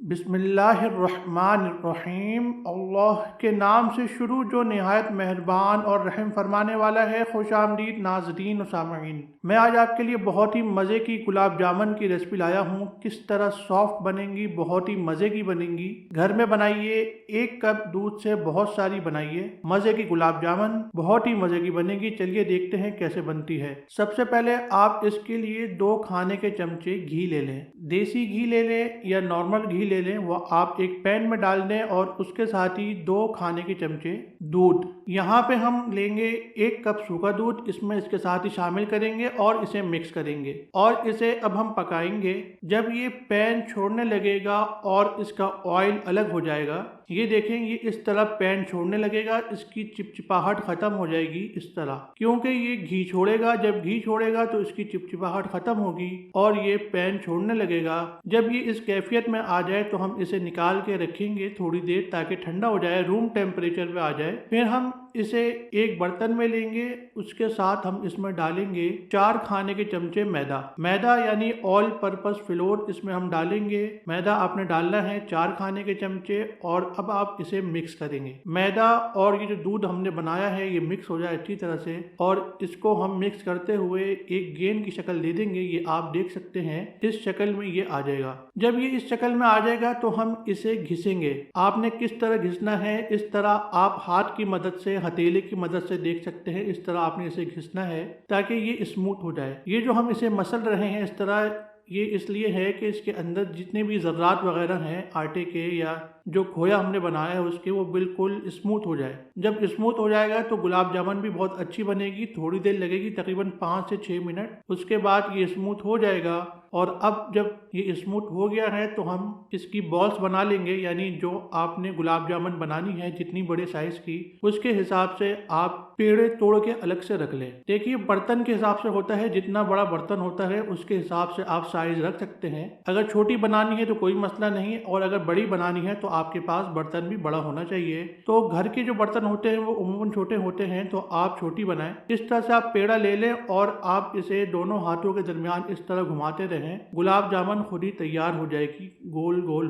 बिस्मिल्लाहिर्रहमानिर्रहीम। अल्लाह के नाम से शुरू जो निहायत मेहरबान और रहम फरमाने वाला है। खुश आमदीद नाज़रीन और सामईन, मैं आज आपके लिए बहुत ही मज़े की गुलाब जामुन की रेसिपी लाया हूँ। किस तरह सॉफ्ट बनेंगी, बहुत ही मज़े की बनेंगी। घर में बनाइए, 1 कप दूध से बहुत सारी बनाइए। मज़े की गुलाब जामुन बहुत ही मज़े की बनेगी। चलिए देखते हैं कैसे बनती है। सबसे पहले आप इसके लिए 2 खाने के चमचे घी ले लें। देसी घी ले लें या नॉर्मल घी ले लें, वो आप एक पैन में डाल दें और उसके साथ ही 2 खाने के चमचे दूध। यहाँ पे हम लेंगे 1 कप सूखा दूध, इसमें इसके साथ ही शामिल करेंगे और इसे मिक्स करेंगे और इसे अब हम पकाएंगे। जब ये पैन छोड़ने लगेगा और इसका ऑयल अलग हो जाएगा, ये देखें, ये इस तरह पैन छोड़ने लगेगा, इसकी चिपचिपाहट खत्म हो जाएगी इस तरह, क्योंकि ये घी छोड़ेगा। जब घी छोड़ेगा तो इसकी चिपचिपाहट खत्म होगी और ये पैन छोड़ने लगेगा। जब ये इस कैफियत में आ जाए तो हम इसे निकाल के रखेंगे थोड़ी देर, ताकि ठंडा हो जाए, रूम टेम्परेचर पे आ जाए। फिर हम इसे एक बर्तन में लेंगे, उसके साथ हम इसमें डालेंगे 4 खाने के चमचे मैदा यानी ऑल पर्पस फ्लोर, इसमें हम डालेंगे। मैदा आपने डालना है 4 खाने के चमचे और अब आप इसे मिक्स करेंगे। मैदा और ये जो दूध हमने बनाया है ये मिक्स हो जाए अच्छी तरह से और इसको हम मिक्स करते हुए एक गेंद की शक्ल दे देंगे। ये आप देख सकते हैं इस शक्ल में ये आ जाएगा। जब ये इस शक्ल में आ जाएगा तो हम इसे घिसेंगे। आपने किस तरह घिसना है, इस तरह आप हाथ की मदद से, हथेली की मदद से देख सकते हैं। इस तरह आपने इसे घिसना है ताकि ये स्मूथ हो जाए। ये जो हम इसे मसल रहे हैं इस तरह, ये इसलिए है कि इसके अंदर जितने भी ज़र्रात वगैरह हैं आटे के या जो खोया हमने बनाया है उसके, वो बिल्कुल स्मूथ हो जाए। जब स्मूथ हो जाएगा तो गुलाब जामुन भी बहुत अच्छी बनेगी। थोड़ी देर लगेगी, तकरीबन 5 से 6 मिनट। उसके बाद ये स्मूथ हो जाएगा और अब जब ये स्मूथ हो गया है तो हम इसकी बॉल्स बना लेंगे। यानी जो आपने गुलाब जामुन बनानी है जितनी बड़े साइज की, उसके हिसाब से आप पेड़े तोड़ के अलग से रख लें। देखिए, बर्तन के हिसाब से होता है, जितना बड़ा बर्तन होता है उसके हिसाब से आप साइज रख सकते हैं। अगर छोटी बनानी है तो कोई मसला नहीं, और अगर बड़ी बनानी है तो आपके पास बर्तन भी बड़ा होना चाहिए। तो घर के जो बर्तन होते हैं वो उम्मूमन छोटे होते हैं, तो आप छोटी बनाएं। इस तरह से आप पेड़ा ले लें और आप इसे दोनों हाथों के दरमियान इस तरह घुमाते रहें। गुलाब जामुन खुद ही तैयार हो जाएगी गोल गोल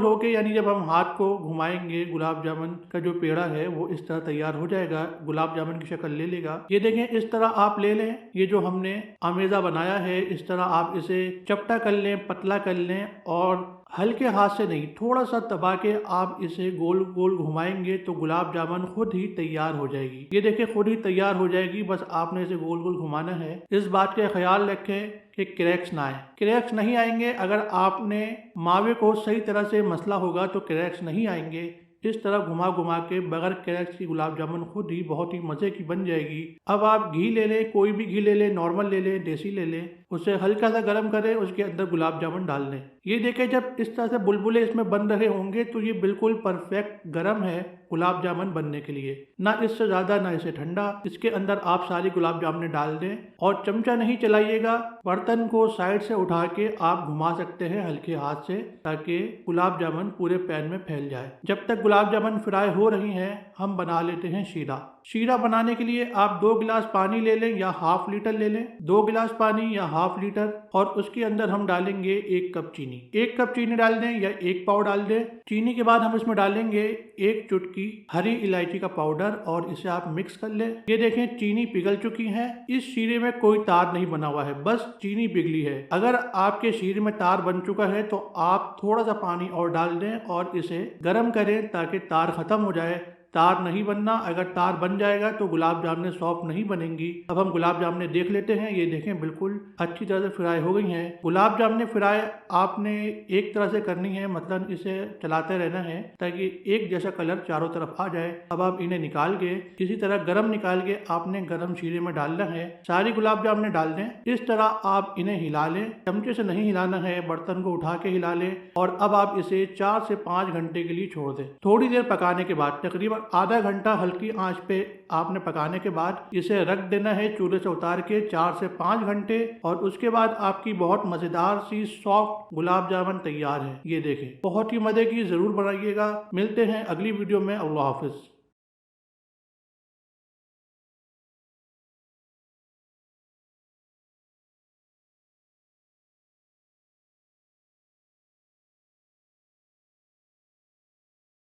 होके। यानी जब हम हाथ को घुमाएंगे, गुलाब जामुन का जो पेड़ा है वो इस तरह तैयार हो जाएगा, गुलाब जामुन की शक्ल ले लेगा। ये देखें, इस तरह आप ले लें। ये जो हमने आमेजा बनाया है इस तरह आप इसे चपटा कर लें, पतला कर लें और हल्के हाथ से नहीं, थोड़ा सा दबा के आप इसे गोल गोल घुमाएंगे तो गुलाब जामुन खुद ही तैयार हो जाएगी। ये देखिए, खुद ही तैयार हो जाएगी, बस आपने इसे गोल गोल घुमाना है। इस बात का ख्याल रखें कि क्रैक्स ना आए। क्रैक्स नहीं आएंगे अगर आपने मावे को सही तरह से मसला होगा तो क्रैक्स नहीं आएंगे। इस तरह घुमा घुमा के बगैर क्रैक्स की गुलाब जामुन खुद ही बहुत ही मज़े की बन जाएगी। अब आप घी ले लें, कोई भी घी ले लें, नॉर्मल ले लें, देसी ले लें, उसे हल्का सा गर्म करें, उसके अंदर गुलाब जामुन डाल दें। ये देखें, जब इस तरह से बुलबुले इसमें बन रहे होंगे तो ये बिल्कुल परफेक्ट गर्म है गुलाब जामुन बनने के लिए। ना इससे ज़्यादा ना इससे ठंडा। इसके अंदर आप सारी गुलाब जामुन डाल दें और चमचा नहीं चलाइएगा। बर्तन को साइड से उठा के आप घुमा सकते हैं हल्के हाथ से, ताकि गुलाब जामुन पूरे पैन में फैल जाए। जब तक गुलाब जामुन फ्राई हो रही हैं हम बना लेते हैं शीरा बनाने के लिए आप 2 गिलास पानी ले लें या ½ लीटर ले लें। 2 गिलास पानी या ½ लीटर, और उसके अंदर हम डालेंगे 1 कप चीनी। 1 कप चीनी डाल दें या 1 पाव डाल दें। चीनी के बाद हम इसमें डालेंगे 1 चुटकी हरी इलायची का पाउडर और इसे आप मिक्स कर लें। ये देखें, चीनी पिघल चुकी है। इस शीरे में कोई तार नहीं बना हुआ है, बस चीनी पिघली है। अगर आपके शीरे में तार बन चुका है तो आप थोड़ा सा पानी और डाल दें और इसे गर्म करें ताकि तार खत्म हो जाए। तार नहीं बनना, अगर तार बन जाएगा तो गुलाब जामुन सॉफ्ट नहीं बनेंगी। अब हम गुलाब जामुन देख लेते हैं। ये देखें, बिल्कुल अच्छी तरह से फ्राई हो गई हैं। गुलाब जामुन फ्राई आपने एक तरह से करनी है, मतलब इसे चलाते रहना है ताकि एक जैसा कलर चारों तरफ आ जाए। अब आप इन्हें निकाल के किसी तरह गरम निकाल के आपने गरम शीरे में डालना है। सारी गुलाब जामुन डाल दें। इस तरह आप इन्हें हिला लें, चमचे से नहीं हिलाना है, बर्तन को उठा के हिला लें और अब आप इसे 4 से 5 घंटे के लिए छोड़ दें। थोड़ी देर पकाने के बाद, तकरीबन आधा घंटा हल्की आंच पे आपने पकाने के बाद इसे रख देना है चूल्हे से उतार के 4 से 5 घंटे, और उसके बाद आपकी बहुत मजेदार सी सॉफ्ट गुलाब जामुन तैयार है। ये देखें, बहुत ही मजे की, जरूर बनाइएगा। मिलते हैं अगली वीडियो में। अल्लाह हाफिज।